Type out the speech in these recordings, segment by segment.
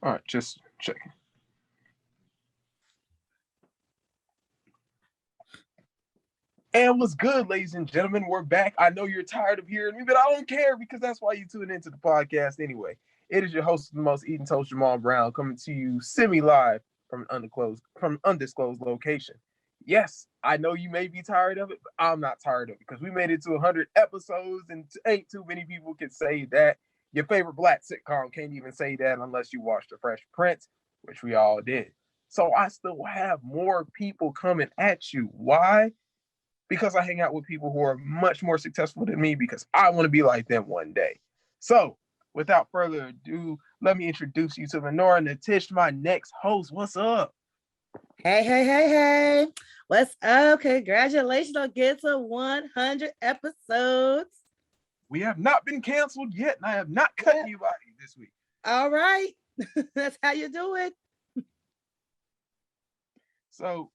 All right, just checking. And what's good, ladies and gentlemen? We're back. I know you're tired of hearing me, but I don't care because that's why you tune into the podcast anyway. It is your host of the most eaten toast, Jamal Brown, coming to you semi-live from an undisclosed location. Yes, I know you may be tired of it, but I'm not tired of it because we made it to 100 episodes, and ain't too many people can say that. Your favorite black sitcom can't even say that unless you watched The Fresh Prince, which we all did. So I still have more people coming at you. Why? Because I hang out with people who are much more successful than me because I want to be like them one day. So, without further ado, let me introduce you to Vonora Natish, my next host. What's up? Hey. What's up? Congratulations on getting to 100 episodes. We have not been canceled yet, and I have not cut anybody this week. All right. That's how you do it. So,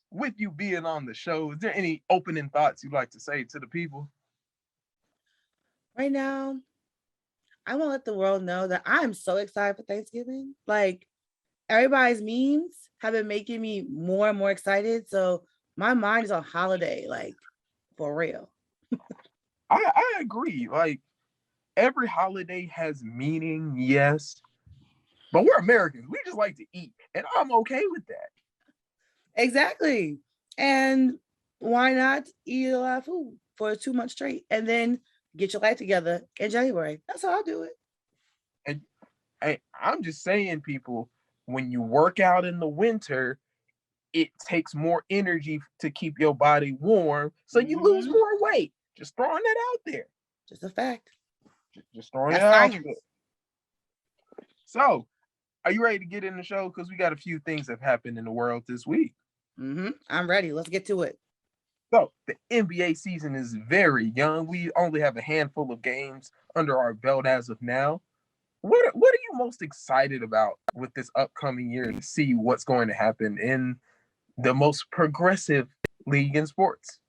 with you being on the show, is there any opening thoughts you'd like to say to the people? Right now, I want to let the world know that I'm so excited for Thanksgiving. Like, everybody's memes have been making me more and more excited. So my mind is on holiday, like, for real. I agree. Like, every holiday has meaning, yes, but we're Americans. We just like to eat, and I'm okay with that. Exactly. And why not eat a lot of food for 2 months straight and then get your life together in January? That's how I do it. And I'm just saying, people, when you work out in the winter, it takes more energy to keep your body warm, so you lose more weight. Just throwing that out there. Just a fact. Just throwing That's it out science. there. So, are you ready to get in the show? Because we got a few things that have happened in the world this week. I'm ready. Let's get to it. So, the NBA season is very young. We only have a handful of games under our belt as of now. What are you most excited about with this upcoming year to see what's going to happen in the most progressive league in sports?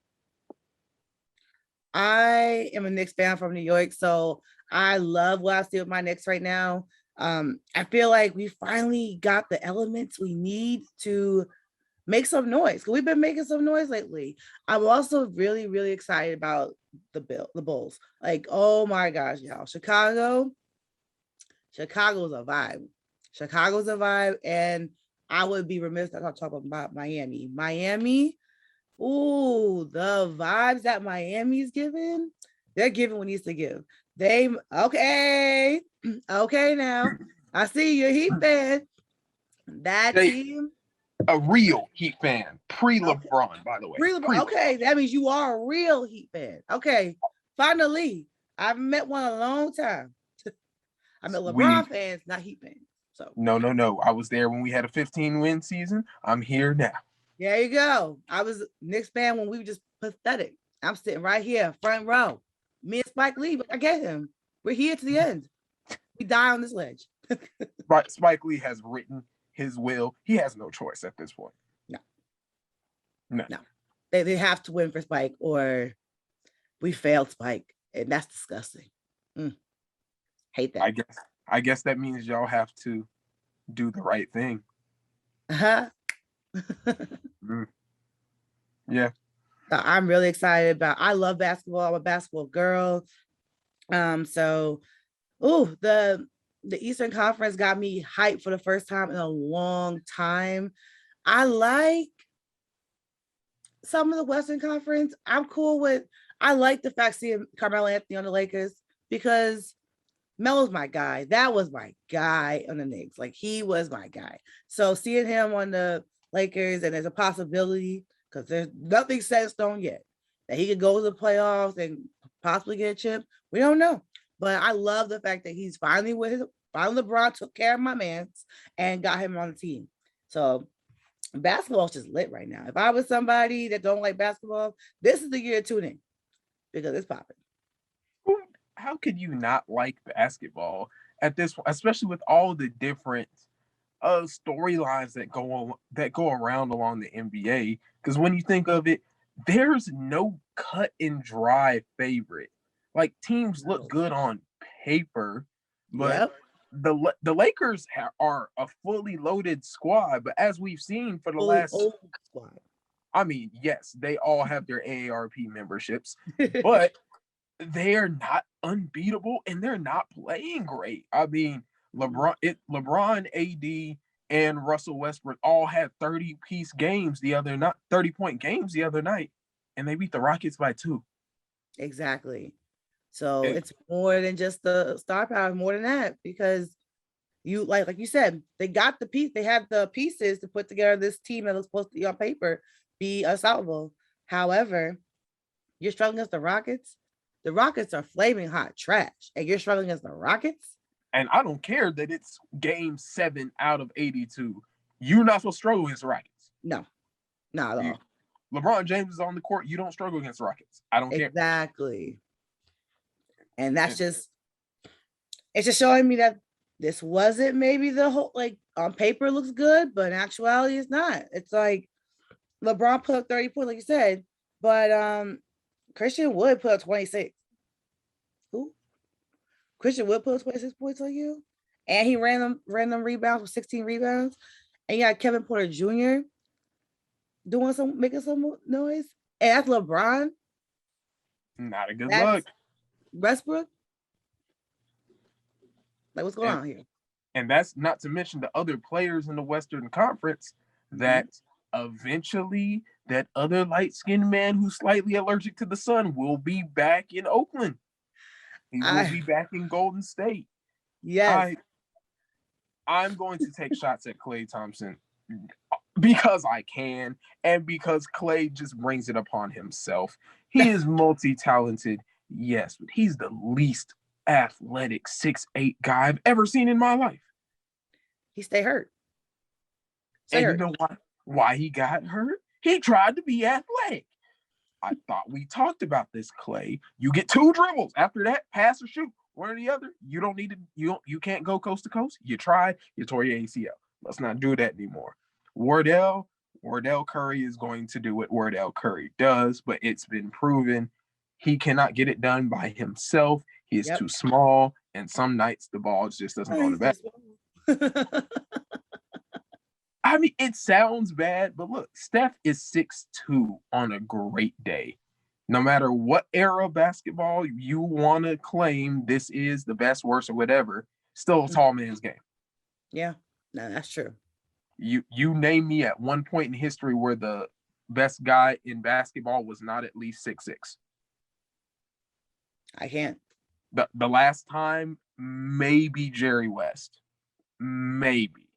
I am a Knicks fan from New York, so I love what I see with my Knicks right now. I feel like we finally got the elements we need to make some noise. We've been making some noise lately. I'm also really, really excited about the Bulls. Like, oh my gosh, y'all, Chicago's a vibe. Chicago's a vibe, and I would be remiss not talking about Miami. Ooh, the vibes that Miami's giving, they're giving what needs to give. They okay now. I see you, Heat fan. That team. A real Heat fan, pre-LeBron, by the way. Okay, that means you are a real Heat fan. Okay, finally, I've met one in a long time. I met LeBron fans, not Heat fans. So no. I was there when we had a 15-win season. I'm here now. There you go. I was Knicks fan when we were just pathetic. I'm sitting right here, front row. Me and Spike Lee, but I get him. We're here to the end. We die on this ledge. Spike Lee has written his will. He has no choice at this point. No. They have to win for Spike, or we failed Spike, and that's disgusting. Hate that. I guess that means y'all have to do the right thing. Yeah. I'm really excited about. I love basketball. I'm a basketball girl. The Eastern Conference got me hyped for the first time in a long time. I like some of the Western Conference. I'm cool with. I like the fact seeing Carmelo Anthony on the Lakers because Melo's my guy. That was my guy on the Knicks. Like, he was my guy. So seeing him on the Lakers, and there's a possibility, because there's nothing set in stone yet, that he could go to the playoffs and possibly get a chip. We don't know. But I love the fact that he's finally LeBron took care of my man and got him on the team. So basketball is just lit right now. If I was somebody that don't like basketball, this is the year to tune in because it's popping. How could you not like basketball at this point, especially with all the different storylines that go around along the NBA? Because when you think of it, there's no cut and dry favorite. Like, teams look good on paper, but the Lakers are a fully loaded squad, but as we've seen for the fully last, old squad. I mean, yes, they all have their AARP memberships, but they're not unbeatable and they're not playing great. I mean, LeBron, AD, and Russell Westbrook all had 30-piece games the other night, 30-point games the other night, and they beat the Rockets by 2. Exactly. So And, it's more than just the star power, more than that, because you like you said, they got the piece, they have the pieces to put together this team that was supposed to be on paper be unstoppable. However, you're struggling against the Rockets. The Rockets are flaming hot trash, and you're struggling against the Rockets. and I don't care that it's game 7 out of 82. You're not supposed to struggle against the Rockets. No, not at all. LeBron James is on the court. You don't struggle against the Rockets. I don't care. Exactly. And that's just, it's just showing me that this wasn't maybe the whole, like on paper it looks good, but in actuality it's not. It's like LeBron put up 30 points, like you said, but Christian Wood put up 26. Who? Christian Wood put up 26 points on you, and he ran them rebounds with 16 rebounds, and you got Kevin Porter Jr. making some noise, and that's LeBron. Not a good look. Westbrook. Like, what's going on here? And that's not to mention the other players in the Western Conference that eventually that other light-skinned man who's slightly allergic to the sun will be back in Oakland. He will be back in Golden State. Yes. I'm going to take shots at Klay Thompson because I can, and because Klay just brings it upon himself. He is multi-talented, yes, but he's the least athletic 6'8" guy I've ever seen in my life. He stay hurt. You know why he got hurt? He tried to be athletic. I thought we talked about this, Klay. You get 2 dribbles. After that, pass or shoot. One or the other. You don't need to, you can't go coast to coast. You tried, you tore your ACL. Let's not do that anymore. Wardell Curry is going to do what Wardell Curry does, but it's been proven he cannot get it done by himself. He is too small, and some nights the ball just doesn't go in the back. I mean, it sounds bad, but look, Steph is 6'2" on a great day. No matter what era of basketball you want to claim this is the best, worst, or whatever, still a tall man's game. Yeah, no, that's true. You name me at one point in history where the best guy in basketball was not at least 6'6". I can't. The last time, maybe Jerry West. Maybe.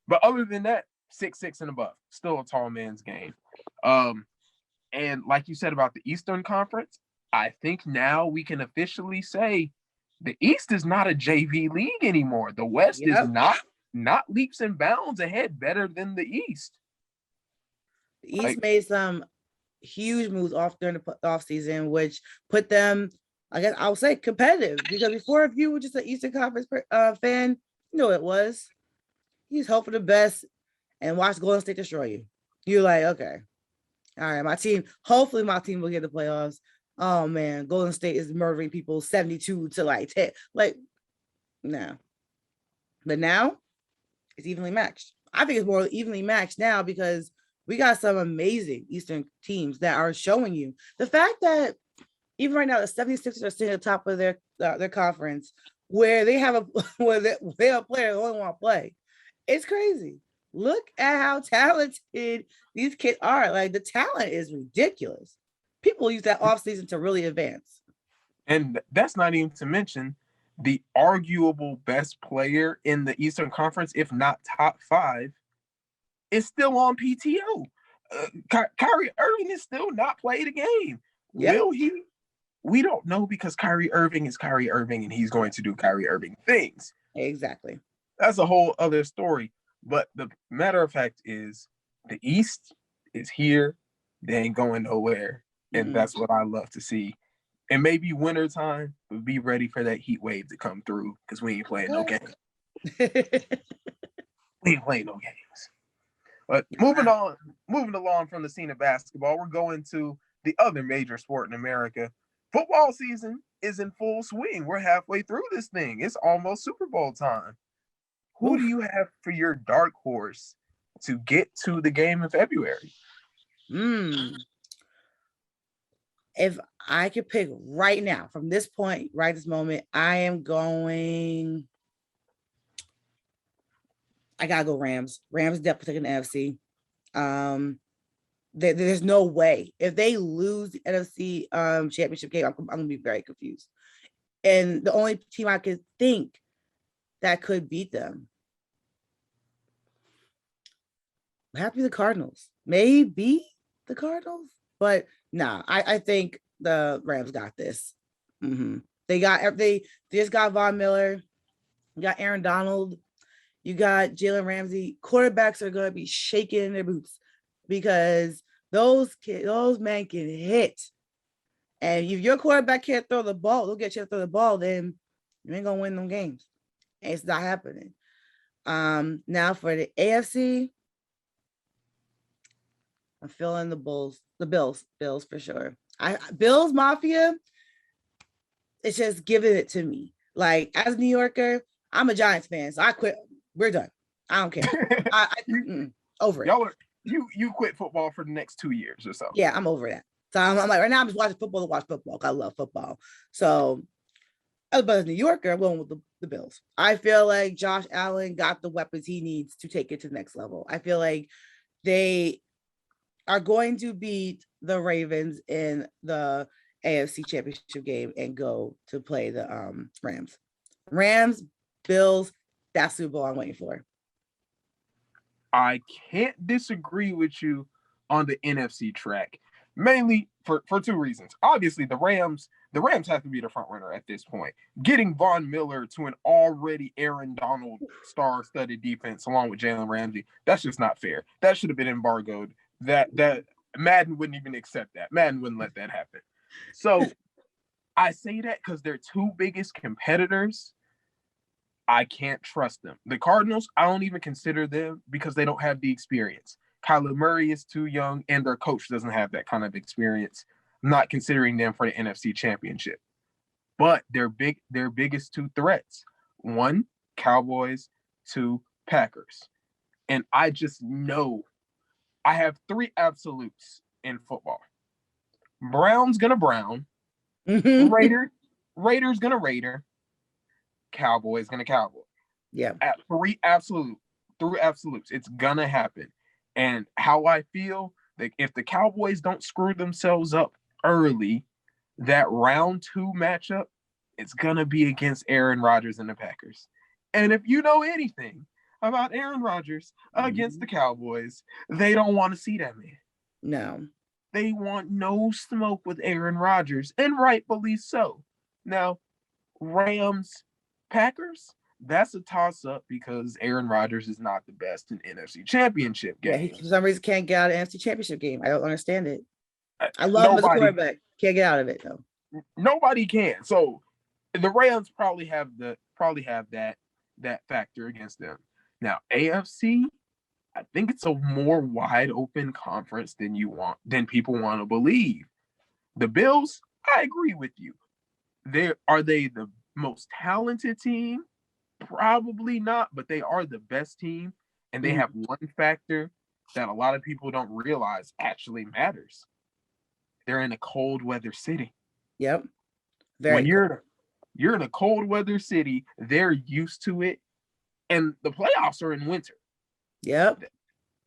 But other than that, 6'6" and above, still a tall man's game. And like you said about the Eastern Conference, I think now we can officially say the East is not a JV league anymore. The West is not leaps and bounds ahead better than the East. The East made some huge moves off during the off season, which put them, I guess I would say, competitive. Because before, if you were just an Eastern Conference fan, you know it was. You just hope for the best and watch Golden State destroy you. You're like, okay, all right, hopefully my team will get the playoffs. Oh man, Golden State is murdering people 72 to like 10. Like, no. But now it's evenly matched. I think it's more evenly matched now because we got some amazing Eastern teams that are showing you. The fact that even right now, the 76ers are sitting at the top of their conference where they have a player who only want to play. It's crazy. Look at how talented these kids are. Like, the talent is ridiculous. People use that offseason to really advance. And that's not even to mention the arguable best player in the Eastern Conference, if not top 5, is still on PTO. Kyrie Irving is still not played a game. Yep. Will he? We don't know because Kyrie Irving is Kyrie Irving and he's going to do Kyrie Irving things. Exactly. That's a whole other story. But the matter of fact is the East is here. They ain't going nowhere. And that's what I love to see. It may be winter time, but be ready for that heat wave to come through because we ain't playing no games. We ain't playing no games. But moving along from the scene of basketball, we're going to the other major sport in America. Football season is in full swing. We're halfway through this thing. It's almost Super Bowl time. Who do you have for your dark horse to get to the game in February? If I could pick right now, from this point, right this moment, I gotta go Rams. Rams definitely taking the NFC. There's no way if they lose the NFC championship game, I'm gonna be very confused. And the only team I could think that could beat them would have to be the Cardinals. Maybe the Cardinals, but nah, I think the Rams got this. They just got Von Miller, you got Aaron Donald, you got Jalen Ramsey. Quarterbacks are gonna be shaking their boots because those men can hit. And if your quarterback can't throw the ball, they'll get you to throw the ball, then you ain't gonna win them games. And it's not happening. Now for the AFC, I'm feeling the Bills for sure. Bills Mafia, it's just giving it to me. Like, as a New Yorker, I'm a Giants fan, so I quit. We're done. I don't care. Over it. Y'all you quit football for the next 2 years or so. Yeah, I'm over that. So I'm like, right now I'm just watching football to watch football. I love football. So as a New Yorker, I'm going with the Bills. I feel like Josh Allen got the weapons he needs to take it to the next level. I feel like they are going to beat the Ravens in the AFC Championship game and go to play the Rams. Rams, Bills, that's Super Bowl I'm waiting for. I can't disagree with you on the NFC track, mainly for 2 reasons. Obviously, the Rams have to be the front runner at this point. Getting Von Miller to an already Aaron Donald star-studded defense along with Jalen Ramsey, that's just not fair. That should have been embargoed. That Madden wouldn't even accept that. Madden wouldn't let that happen. So I say that because their 2 biggest competitors, I can't trust them. The Cardinals, I don't even consider them because they don't have the experience. Kyler Murray is too young, and their coach doesn't have that kind of experience. I'm not considering them for the NFC Championship. But their biggest 2 threats: 1, Cowboys; 2, Packers. And I just know I have 3 absolutes in football. Brown's gonna Brown. Raiders gonna Raider. Cowboys gonna Cowboy. Yeah. 3 absolutes. It's gonna happen. And how I feel, that if the Cowboys don't screw themselves up early, that round 2 matchup, it's gonna be against Aaron Rodgers and the Packers. And if you know anything about Aaron Rodgers against the Cowboys, they don't want to see that man. No. They want no smoke with Aaron Rodgers, and rightfully so. Now, Rams, Packers, that's a toss-up because Aaron Rodgers is not the best in NFC Championship games. Yeah, he for some reason can't get out of the NFC Championship game. I don't understand it. I love him as a quarterback. Can't get out of it though. Nobody can. So the Rams probably have that factor against them. Now, AFC, I think it's a more wide open conference than people want to believe. The Bills, I agree with you. Are they the most talented team? Probably not, but they are the best team, and they have one factor that a lot of people don't realize actually matters. They're in a cold weather city. Yep. When you're in a cold weather city, they're used to it, and the playoffs are in winter. Yep.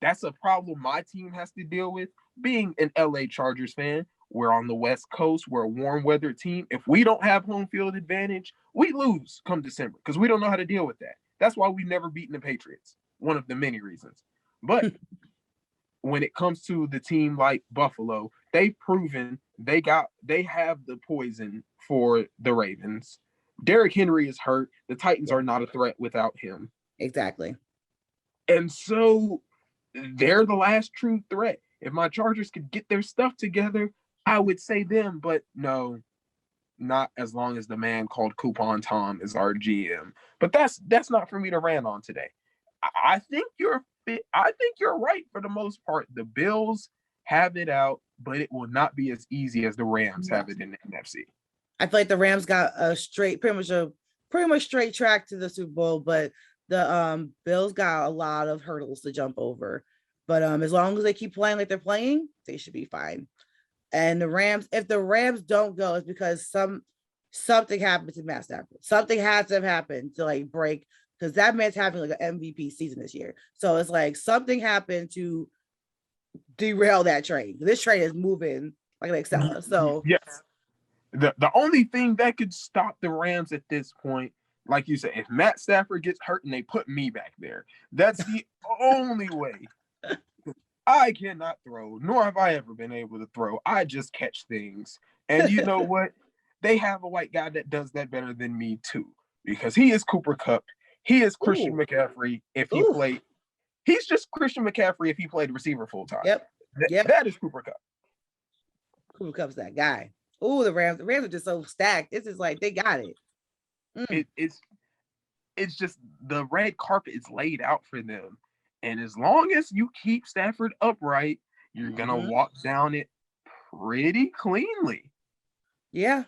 That's a problem my team has to deal with. Being an LA Chargers fan, we're on the West Coast. We're a warm weather team. If we don't have home field advantage, we lose come December because we don't know how to deal with that. That's why we've never beaten the Patriots. One of the many reasons. But when it comes to the team like Buffalo, they've proven they have the poison for the Ravens. Derrick Henry is hurt. The Titans are not a threat without him. Exactly. And so they're the last true threat. If my Chargers could get their stuff together, I would say them, but no, not as long as the man called Coupon Tom is our GM. But that's not for me to rant on today. I think you're right for the most part. The Bills have it out, but it will not be as easy as the Rams have it in the NFC. I feel like the Rams got a pretty much straight track to the Super Bowl, but the Bills got a lot of hurdles to jump over. But as long as they keep playing like they're playing, they should be fine. And the Rams, if the Rams don't go, it's because something happened to Matt Stafford. Something has to have happened to like break, because that man's having like an MVP season this year. So it's like something happened to derail that train. This train is moving like an Excel. So yes, the only thing that could stop the Rams at this point, like you said, if Matt Stafford gets hurt and they put me back there, that's the only way. I cannot throw, nor have I ever been able to throw. I just catch things. And you know what? They have a white guy that does that better than me too, because he is Cooper Kupp. He is Christian McCaffrey if he played. He's just Christian McCaffrey if he played receiver full time. Yep. That is Cooper Kupp. Cooper Kupp's that guy. Oh, the Rams are just so stacked. This is like they got it. It's just the red carpet is laid out for them. And as long as you keep Stafford upright, you're gonna walk down it pretty cleanly. Yeah.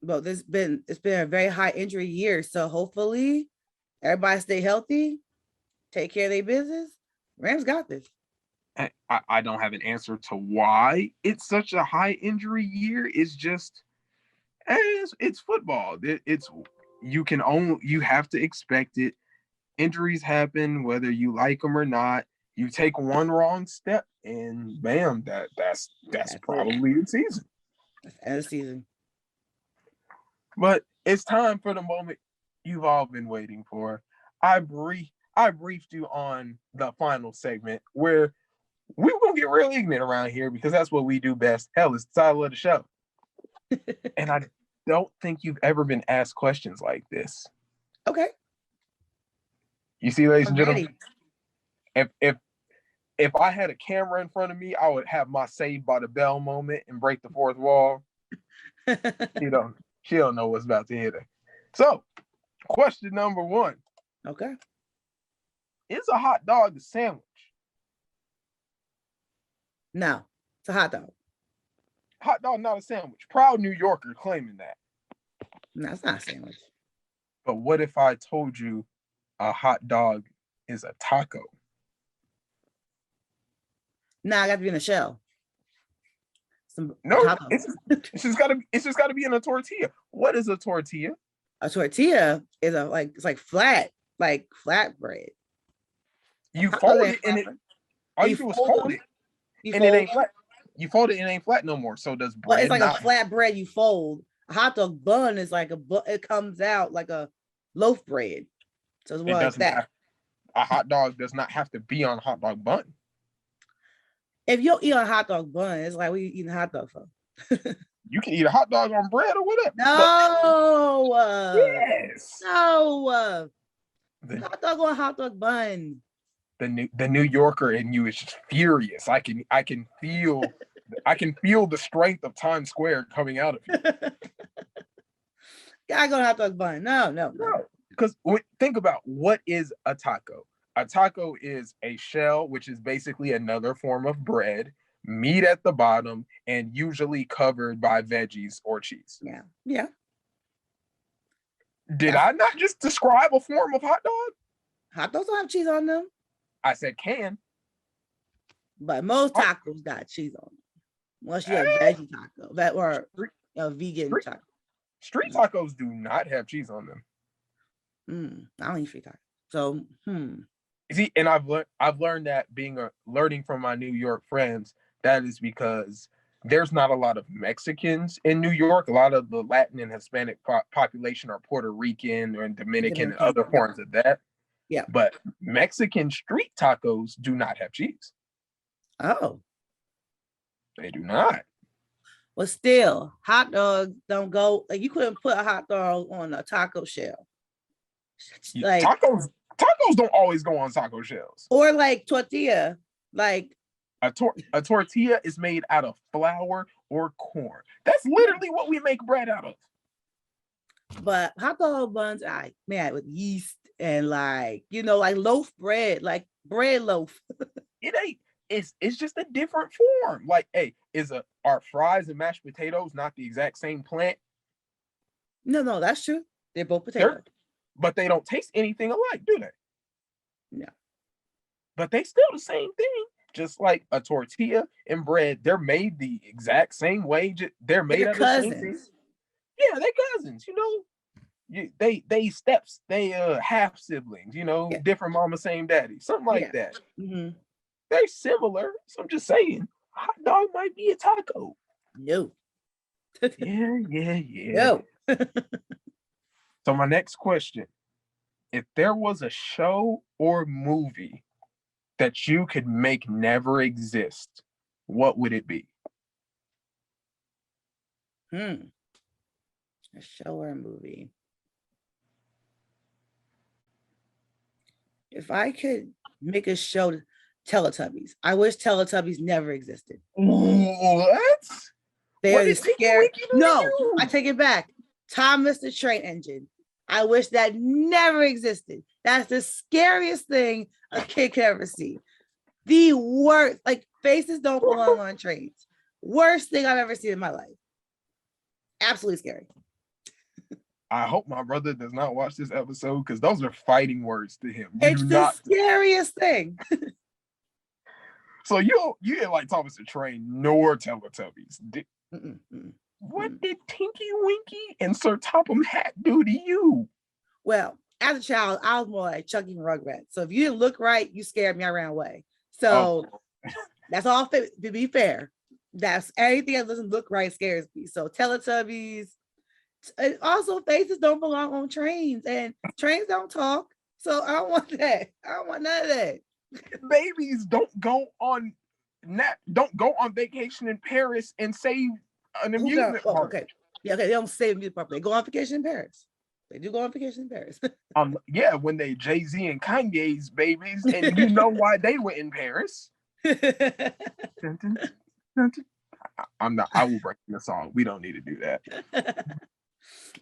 But it's been a very high injury year. So hopefully everybody stay healthy, take care of their business. Rams got this. I don't have an answer to why it's such a high injury year. It's just it's football. You have to expect it. Injuries happen whether you like them or not. You take one wrong step and bam, that's probably the season. That's the end of the season. But it's time for the moment you've all been waiting for. I briefed you on the final segment where we're gonna get real ignorant around here because that's what we do best. Hell, it's the title of the show. And I don't think you've ever been asked questions like this. Okay. You see, ladies and gentlemen, if I had a camera in front of me, I would have my Saved by the Bell moment and break the fourth wall. She don't know what's about to hit her. So, question number 1. Okay. Is a hot dog a sandwich? No, it's a hot dog. Hot dog, not a sandwich. Proud New Yorker claiming that. No, it's not a sandwich. But what if I told you a hot dog is a taco? Nah, I got to be in a shell. It's just gotta be in a tortilla. What is a tortilla? A tortilla is it's like flat bread. You fold it and all you do is fold it. And it ain't flat. You fold it and it ain't flat no more. So does bread. But it's like a flat bread you fold. A hot dog bun is like it comes out like a loaf bread. So it's like that. A hot dog does not have to be on a hot dog bun. If you eat a hot dog bun, it's like, what are you eating a hot dog for? You can eat a hot dog on bread or whatever. No. Yes. No. Hot dog on a hot dog bun. The New Yorker in you is just furious. I can feel the strength of Times Square coming out of you. Gotta go to hot dog bun. No. Because think about what is a taco. A taco is a shell, which is basically another form of bread, meat at the bottom, and usually covered by veggies or cheese. Yeah. Did I not just describe a form of hot dog? Hot dogs don't have cheese on them. I said can. But most tacos got cheese on them. Unless you have veggie taco or a vegan taco. Street tacos do not have cheese on them. I don't eat street tacos. So, See, and I've learned that learning from my New York friends, that is because there's not a lot of Mexicans in New York. A lot of the Latin and Hispanic population are Puerto Rican and Dominican and other forms of that. Yeah. But Mexican street tacos do not have cheese. Oh. They do not. But still, hot dogs don't go, like you couldn't put a hot dog on a taco shell. Like tacos don't always go on taco shells. Or like tortilla. Like a tortilla is made out of flour or corn. That's literally what we make bread out of. But hot dog buns, I made with yeast and like loaf bread, like bread loaf. It ain't. It's just a different form. Like, hey, are fries and mashed potatoes not the exact same plant? No, that's true. They're both potatoes. But they don't taste anything alike, do they? No. But they still the same thing. Just like a tortilla and bread, they're made the exact same way. They're made out of the same thing. Yeah, they're cousins. They steps. They half siblings. Different mama, same daddy, something like that. Mm-hmm. They're similar. So I'm just saying, hot dog might be a taco. No. Yeah. No. So my next question: if there was a show or movie that you could make never exist, what would it be? A show or a movie. If I could make a show, Teletubbies. I wish Teletubbies never existed. What? They are the scary. No, I take it back. Thomas the Train Engine. I wish that never existed. That's the scariest thing a kid could ever see. The worst, like faces don't belong on trains. Worst thing I've ever seen in my life. Absolutely scary. I hope my brother does not watch this episode because those are fighting words to him. It's the scariest thing. So you didn't like Thomas the Train nor Teletubbies. What did Tinky Winky and Sir Topham Hatt do to you? Well, as a child, I was more like Chucky and Rugrats. So if you didn't look right, you scared me. I ran away. So that's all. To be fair, that's anything that doesn't look right scares me. So Teletubbies. And also, faces don't belong on trains, and trains don't talk. So I don't want that. I don't want none of that. Babies don't go on vacation in Paris and save an amusement park. Okay. Yeah, okay. They don't save amusement park. They go on vacation in Paris. They do go on vacation in Paris. Yeah, when they Jay-Z and Kanye's babies, and you know why they went in Paris. I will break the song. We don't need to do that.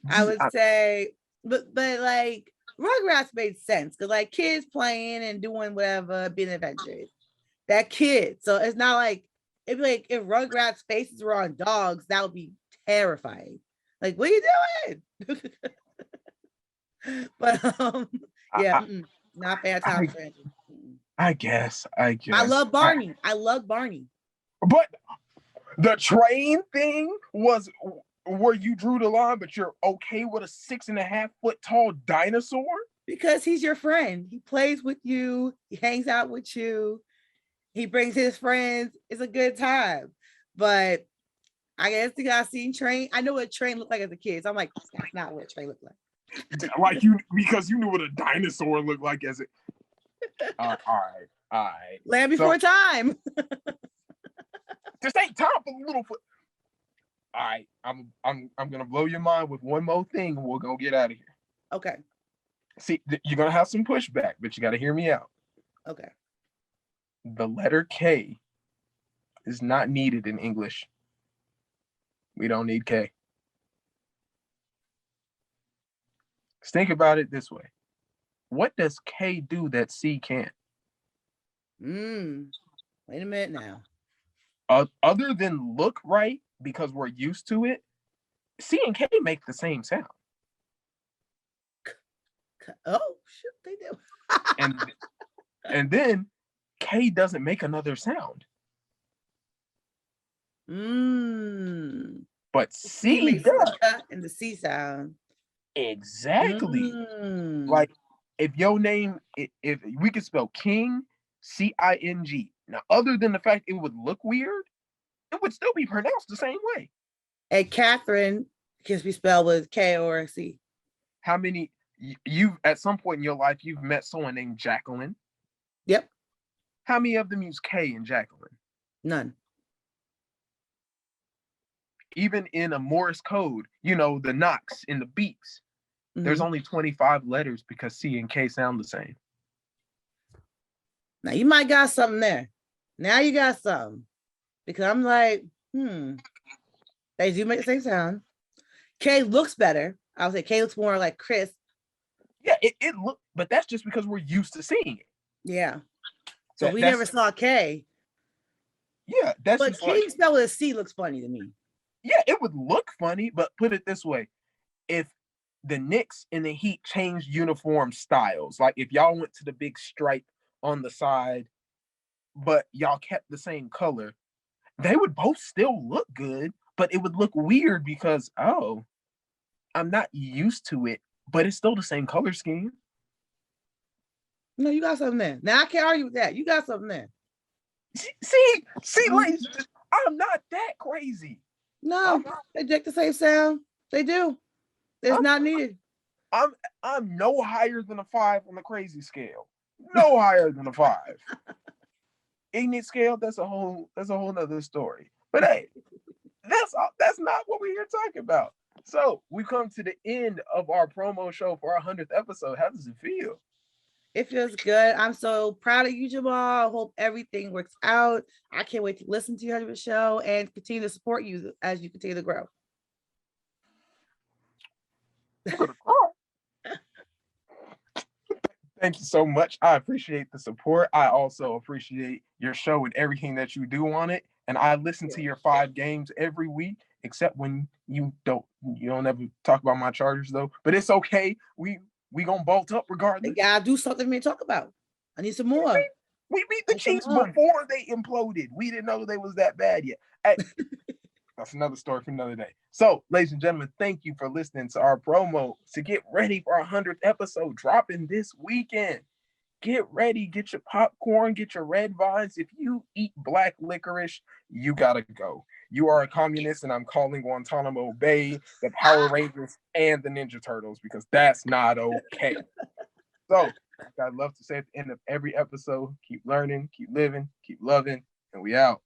I would say, but like Rugrats made sense because like kids playing and doing whatever, being adventurous. That kid. So it's not like it'd be like if Rugrats' faces were on dogs, that would be terrifying. Like, what are you doing? But not bad time. I guess. I love Barney. I love Barney. But the train thing was where you drew the line, but you're okay with a 6.5 foot tall dinosaur? Because he's your friend. He plays with you. He hangs out with you. He brings his friends. It's a good time. But I guess you guys seen Train. I know what Train looked like as a kid. So I'm like, that's not what Train looked like. Like because you knew what a dinosaur looked like as it. All right. Land Before Time. Just ain't time for Littlefoot. All right, I'm gonna blow your mind with one more thing, and we're gonna get out of here. Okay. See, you're gonna have some pushback, but you gotta hear me out. Okay. The letter K is not needed in English. We don't need K. Just think about it this way. What does K do that C can't? Wait a minute now. Other than look right, because we're used to it, C and K make the same sound. Oh, shit, they do. and then K doesn't make another sound. But C makes does. And the C sound. Exactly. Like if your name, if we could spell King, King. Now, other than the fact it would look weird, it would still be pronounced the same way. And Catherine can be spelled with K or a C. How many you at some point in your life you've met someone named Jacqueline? Yep. How many of them use K in Jacqueline? None. Even in a Morse code, the knocks and the beeps, there's only 25 letters because C and K sound the same. Now you might got something there. Now you got something. Because I'm like, they do make the same sound. K looks better. I would say K looks more like crisp. Yeah, it look, but that's just because we're used to seeing it. Yeah. So we never saw K. Yeah, that's but King spelled with a C looks funny to me. Yeah, it would look funny, but put it this way. if the Knicks and the Heat changed uniform styles, like if y'all went to the big stripe on the side, but y'all kept the same color, they would both still look good, but it would look weird because, oh, I'm not used to it, but it's still the same color scheme. No, you got something there. Now I can't argue with that. You got something there. See, ladies, I'm not that crazy. No, they take the same sound. They do. It's not needed. I'm no higher than a 5 on the crazy scale. No higher than a 5. Ignant scale, that's a whole nother story. But hey, that's not what we're here talking about. So we come to the end of our promo show for our 100th episode. How does it feel? It feels good. I'm so proud of you, Jamal. I hope everything works out. I can't wait to listen to your 100th show and continue to support you as you continue to grow. Thank you so much. I appreciate the support. I also appreciate your show and everything that you do on it. And I listen to your 5 games every week, except when you don't ever talk about my Chargers though. But it's okay. We gonna bolt up regardless. They gotta do something for me to talk about. I need some more. We beat the Chiefs before they imploded. We didn't know they was that bad yet. That's another story for another day. So, ladies and gentlemen, thank you for listening to our promo to get ready for our 100th episode dropping this weekend. Get ready, get your popcorn, get your red vines. If you eat black licorice, you gotta go. You are a communist, and I'm calling Guantanamo Bay, the Power Rangers, and the Ninja Turtles because that's not okay. So, I'd love to say at the end of every episode, keep learning, keep living, keep loving, and we out.